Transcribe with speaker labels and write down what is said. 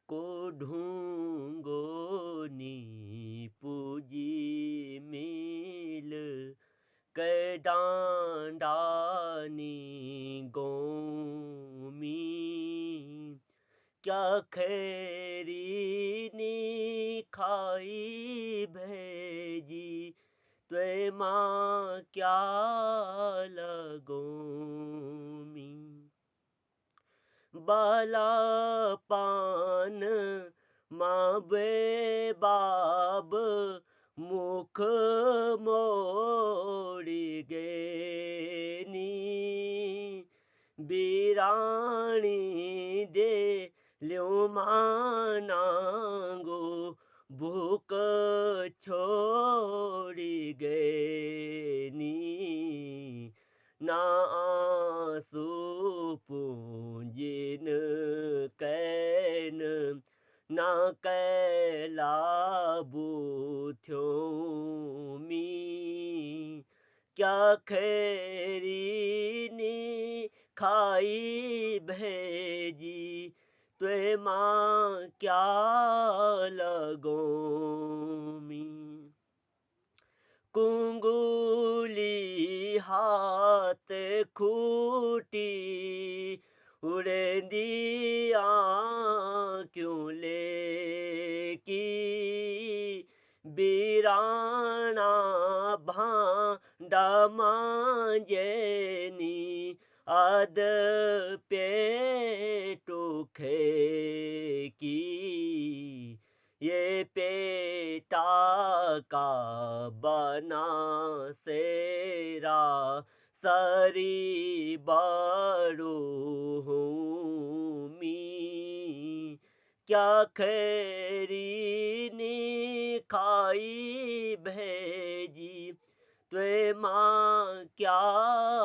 Speaker 1: को ढूंगो नी पूजी मिल कै डांडानी गोमी क्या खैरी नी खाई भेजी त्वे माँ क्या लगोमी बाला पान माँ बे बाब मुख मोड़ी गेनी बीराणी दे ल्यो मानांगो भूख छोड़ी गेनी ना आंसू पूंजिन कैन ना कैला बूथ्योमी क्या खैरी नी खाई भेजी त्वे माँ क्या लगोमी कुंगुली हाथ खूटी उड़ेंदिया क्यों लेकी बीराना भांडा मांजेनी अद पेटू खेकी ये पेटा का बना सेरा सरी बड़ू हूँ मी क्या खैरी नी खाई भेजी त्वे माँ क्या